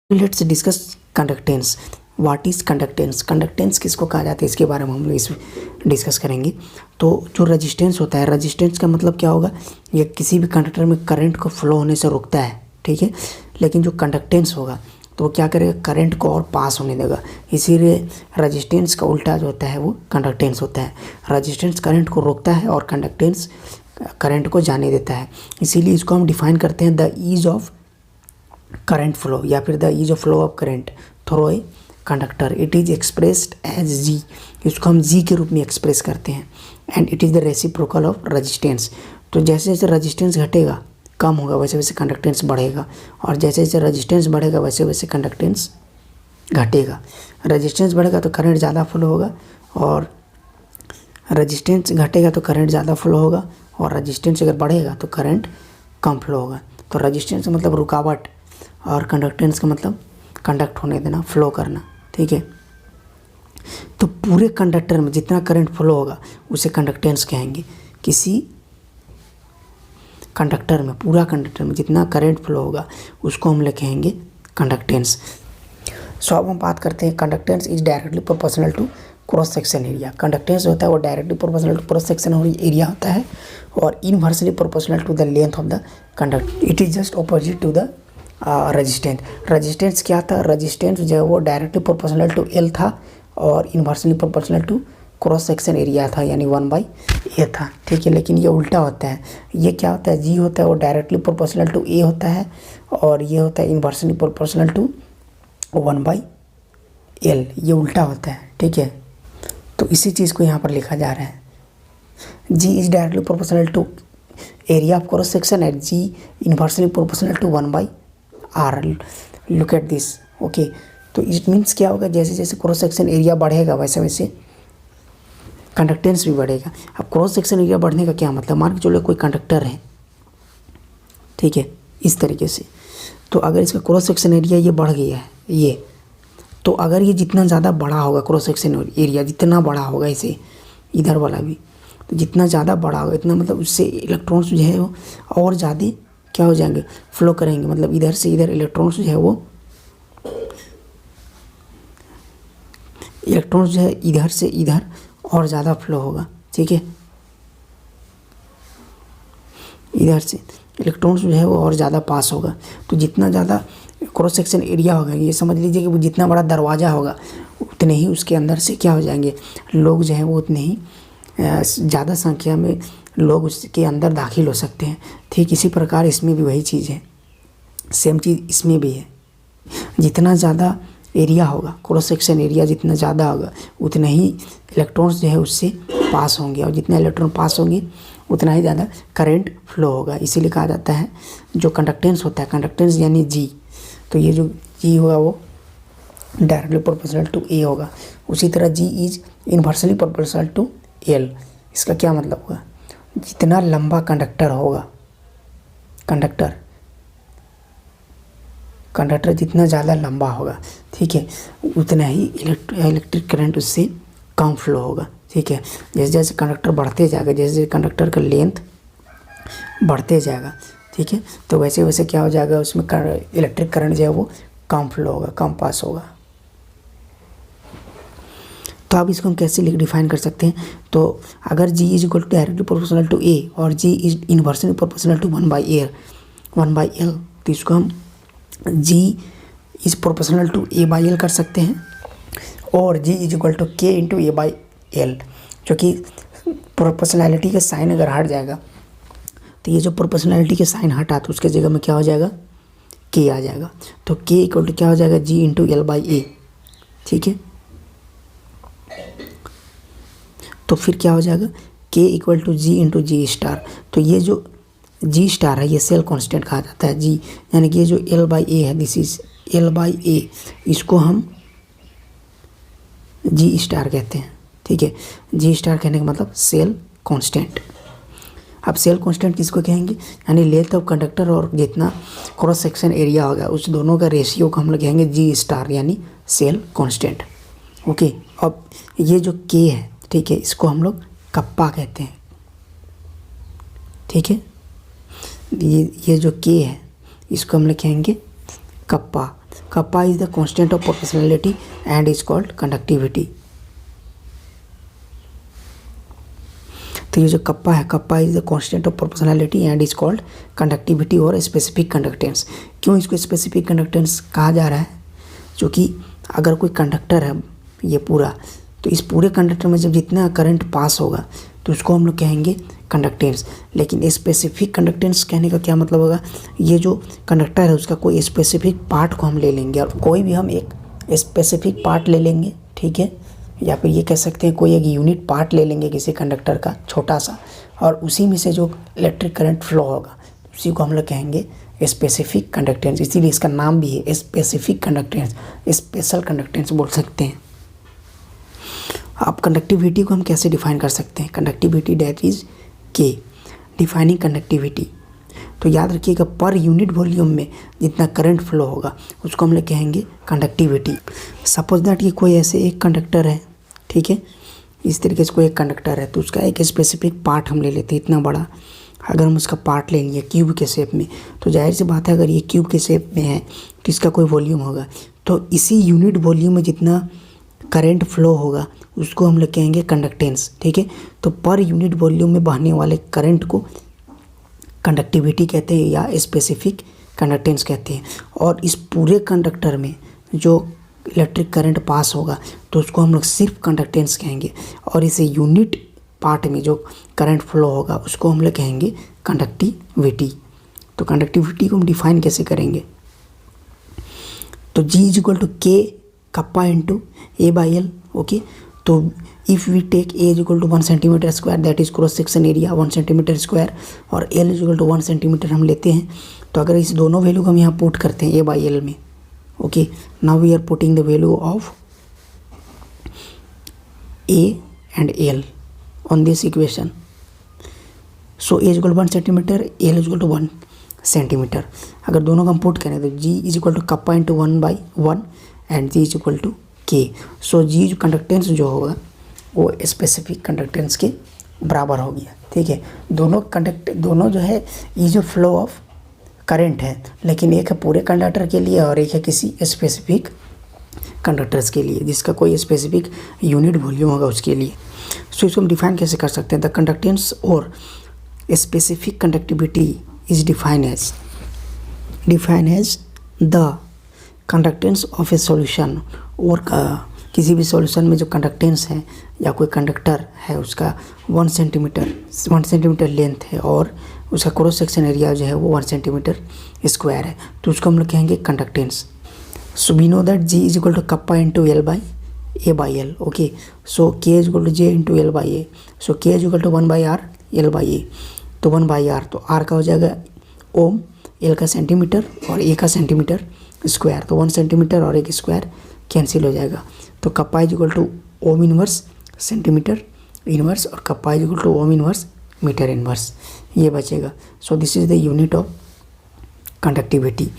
Let's discuss conductance. What is conductance? Conductance किसको कहा जाता है इसके बारे में हम लोग इस डिस्कस करेंगे। तो जो रेजिस्टेंस होता है, रेजिस्टेंस का मतलब क्या होगा? ये किसी भी कंडक्टर में करंट को फ्लो होने से रोकता है, ठीक है। लेकिन जो कंडक्टेंस होगा तो वो क्या करेगा? करंट को और पास होने देगा। इसीलिए रेजिस्टेंस का उल्टा जो होता है वो कंडक्टेंस होता है। रेजिस्टेंस करंट को रोकता है और कंडक्टेंस करंट को जाने देता है। इसीलिए इसको हम डिफाइन करते हैं the ease of current flow या फिर the ease of flow of current through a conductor. It is expressed as G, इसको हम जी के रूप में एक्सप्रेस करते हैं। And it is the reciprocal of resistance. तो जैसे जैसे रेजिस्टेंस घटेगा, कम होगा, वैसे वैसे कंडक्टेंस बढ़ेगा, और जैसे जैसे रेजिस्टेंस बढ़ेगा वैसे वैसे कंडक्टेंस घटेगा। रेजिस्टेंस बढ़ेगा तो करंट ज़्यादा फ्लो होगा, और रेजिस्टेंस घटेगा तो करंट ज़्यादा फ्लो होगा, और रेजिस्टेंस अगर बढ़ेगा तो करंट कम फ्लो होगा। तो रेजिस्टेंस का मतलब रुकावट, और कंडक्टेंस का मतलब कंडक्ट होने देना, फ्लो करना, ठीक है। तो पूरे कंडक्टर में जितना करंट फ्लो होगा उसे कंडक्टेंस कहेंगे। किसी कंडक्टर में, पूरा कंडक्टर में जितना करंट फ्लो होगा उसको हम लोग कहेंगे कंडक्टेंस। सो अब हम बात करते हैं conductance is directly proportional to cross section area. Conductance होता है वो directly proportional to cross section area होता है, और inversely proportional to the length of the conductor. It is just opposite to the resistance. Resistance क्या था? Resistance जो है वो डायरेक्टली प्रोपोर्शनल टू एल था, और inversely proportional to cross section area था, यानी 1/A था, ठीक है। लेकिन ये उल्टा होता है। ये क्या होता है? जी होता है वो डायरेक्टली प्रोपोर्शनल टू ए होता है, और ये होता है इनवर्सली प्रोपोर्शनल टू 1/L। ये उल्टा होता है, ठीक है। तो इसी चीज़ को यहाँ पर लिखा जा रहा है। G is directly proportional to area of cross section and G inversely proportional to 1/R। Look at this, okay. तो इट मीन्स क्या होगा? जैसे जैसे क्रॉस सेक्शन एरिया बढ़ेगा वैसे वैसे कंडक्टेंस भी बढ़ेगा। अब क्रॉस सेक्शन एरिया बढ़ने का क्या मतलब? मान के चलो कोई कंडक्टर है, ठीक है, इस तरीके से। तो अगर इसका क्रॉस सेक्शन एरिया ये बढ़ गया है, ये, तो अगर ये जितना ज़्यादा बड़ा होगा, क्रॉस सेक्शन एरिया जितना बड़ा होगा, इसे इधर वाला भी, तो जितना ज़्यादा बड़ा होगा इतना मतलब उससे इलेक्ट्रॉन्स जो है वो और ज़्यादा क्या हो जाएंगे? फ्लो करेंगे। मतलब इधर से इधर इलेक्ट्रॉन्स जो है वो, इलेक्ट्रॉन्स जो है इधर से इधर और ज़्यादा फ्लो होगा, ठीक है। इधर से इलेक्ट्रॉन्स जो है वो और ज़्यादा पास होगा। तो जितना ज़्यादा क्रॉस सेक्शन एरिया होगा, ये समझ लीजिए कि वो जितना बड़ा दरवाज़ा होगा उतने ही उसके अंदर से क्या हो जाएंगे? लोग जो है वो उतने ही ज़्यादा संख्या में लोग उसके अंदर दाखिल हो सकते हैं। ठीक इसी प्रकार इसमें भी वही चीज़ है, सेम चीज़ इसमें भी है। जितना ज़्यादा एरिया होगा, क्रॉस सेक्शन एरिया जितना ज़्यादा होगा उतना ही इलेक्ट्रॉन्स जो है उससे पास होंगे, और जितना इलेक्ट्रॉन पास होंगे उतना ही ज़्यादा करंट फ्लो होगा। इसीलिए कहा जाता है जो कंडक्टेंस होता है, कंडक्टेंस यानी जी, तो ये जो जी होगा वो डायरेक्टली प्रोपोर्शनल टू ए होगा। उसी तरह G is inversely proportional to L. इसका क्या मतलब होगा? जितना लंबा कंडक्टर होगा, कंडक्टर जितना ज़्यादा लंबा होगा, ठीक है, उतना ही इलेक्ट्रिक करंट उससे कम फ्लो होगा, ठीक है। जैसे जैसे कंडक्टर बढ़ते जाएगा, जैसे जैसे कंडक्टर का लेंथ बढ़ते जाएगा, ठीक है, तो वैसे वैसे क्या हो जाएगा? उसमें इलेक्ट्रिक करंट जो है वो कम फ्लो होगा, कम पास होगा। तो अब इसको हम कैसे डिफाइन कर सकते हैं? तो अगर G is equal to directly proportional to A और G is inversely proportional to 1/L, तो इसको हम जी इज प्रोपोर्शनल टू A/L कर सकते हैं, और G is equal to K into A/L, जो कि प्रोपोर्शनैलिटी का साइन अगर हट जाएगा तो ये जो प्रोपोर्शनैलिटी के साइन हटा तो उसके जगह में क्या हो जाएगा? K आ जाएगा। तो K इक्वल टू क्या हो जाएगा? G इंटू L/A, ठीक है। तो फिर क्या हो जाएगा? K equal to G into G star. तो ये जो G स्टार है ये सेल कांस्टेंट कहा जाता है, G यानी कि ये जो L/A है, दिस इज L/A, इसको हम G स्टार कहते हैं, ठीक है। G स्टार कहने का मतलब सेल कांस्टेंट। अब सेल कांस्टेंट किसको कहेंगे? यानी लेंथ ऑफ कंडक्टर और जितना क्रॉस सेक्शन एरिया होगा उस दोनों का रेशियो को हम लोग कहेंगे G स्टार, यानी सेल कांस्टेंट, ओके। अब ये जो K है, ठीक है, इसको हम लोग कप्पा कहते हैं, ठीक है। ये जो K है इसको हम लोग कहेंगे kappa. Kappa is the constant of proportionality and is called conductivity. तो ये जो कप्पा है, kappa is the constant of proportionality and is called conductivity और स्पेसिफिक कंडक्टेंस। क्यों इसको स्पेसिफिक कंडक्टेंस कहा जा रहा है? क्योंकि अगर कोई कंडक्टर है ये पूरा, तो इस पूरे कंडक्टर में जब जितना करंट पास होगा तो उसको हम लोग कहेंगे कंडक्टेंस। लेकिन स्पेसिफिक कंडक्टेंस कहने का क्या मतलब होगा? ये जो कंडक्टर है उसका कोई स्पेसिफिक पार्ट को हम ले लेंगे, और कोई भी हम एक स्पेसिफिक पार्ट ले लेंगे, ठीक है, या फिर ये कह सकते हैं कोई एक यूनिट पार्ट ले लेंगे किसी कंडक्टर का छोटा सा, और उसी में से जो इलेक्ट्रिक करंट फ्लो होगा उसी को हम लोग कहेंगे स्पेसिफिक कंडक्टेंस। इसीलिए इसका नाम भी है स्पेसिफिक कंडक्टेंस, स्पेशल कंडक्टेंस बोल सकते हैं। अब कंडक्टिविटी को हम कैसे डिफाइन कर सकते हैं? कंडक्टिविटी दैट इज के, डिफाइनिंग कंडक्टिविटी। तो याद रखिएगा पर यूनिट वॉल्यूम में जितना करंट फ्लो होगा उसको हम लोग कहेंगे कंडक्टिविटी। सपोज दैट ये कोई ऐसे एक कंडक्टर है, ठीक है, इस तरीके से कोई एक कंडक्टर है, तो उसका एक स्पेसिफिक पार्ट हम ले लेते हैं इतना बड़ा। अगर हम उसका पार्ट ले लिए क्यूब के शेप में, तो जाहिर सी बात है अगर ये क्यूब के शेप में है तो इसका कोई वॉल्यूम होगा, तो इसी यूनिट वॉल्यूम में जितना करंट फ्लो होगा उसको हम लोग कहेंगे कंडक्टेंस, ठीक है। तो पर यूनिट वॉल्यूम में बहने वाले करंट को कंडक्टिविटी कहते हैं या स्पेसिफिक कंडक्टेंस कहते हैं। और इस पूरे कंडक्टर में जो इलेक्ट्रिक करंट पास होगा तो उसको हम लोग सिर्फ कंडक्टेंस कहेंगे, और इस यूनिट पार्ट में जो करंट फ्लो होगा उसको हम लोग कहेंगे कंडक्टिविटी। तो कंडक्टिविटी को हम डिफाइन कैसे करेंगे? तो G is equal to K kappa into A by L, okay. तो if we take A is equal to 1 centimetre square, that is cross section area 1 centimetre square, और L is equal to 1 centimetre हम लेते हैं। तो अगर इस दोनों value को हम यहाँ पुट करते हैं ए बाई एल में, okay, now we are putting the value of A and L on this equation. So A is equal to 1 centimetre, L is equal to 1 centimetre. अगर दोनों को हम पुट करें तो G is equal to kappa into 1/1 and G is equal to K. So जी जो conductance जो होगा वो स्पेसिफिक कंडक्टेंस के बराबर हो गया, ठीक है। दोनों जो है ये जो फ्लो ऑफ करंट है, लेकिन एक है पूरे कंडक्टर के लिए और एक है किसी स्पेसिफिक कंडक्टर्स के लिए जिसका कोई स्पेसिफिक यूनिट वॉल्यूम होगा उसके लिए। सो इसको हम डिफाइन कैसे कर सकते हैं? द कंडक्टेंस और specific conductivity is define as the conductance of a solution. और किसी भी सॉल्यूशन में जो कंडक्टेंस है या कोई कंडक्टर है उसका 1 सेंटीमीटर लेंथ है और उसका क्रॉस सेक्शन एरिया जो है वो 1 सेंटीमीटर स्क्वायर है, तो उसको हम लोग कहेंगे conductance. So we know that G is equal to kappa into L by A by L, okay. So K is equal to J into L by A. So K is equal to 1/r L by A, तो 1/r, तो are का हो जाएगा ओम, L का centimetre और ए का centimetre square, तो 1 centimetre और 1 स्क्वायर कैंसिल हो जाएगा। तो kappa is equal to ohm inverse centimetre inverse और kappa is equal to ohm inverse metre inverse, ये बचेगा। So this is the unit of conductivity.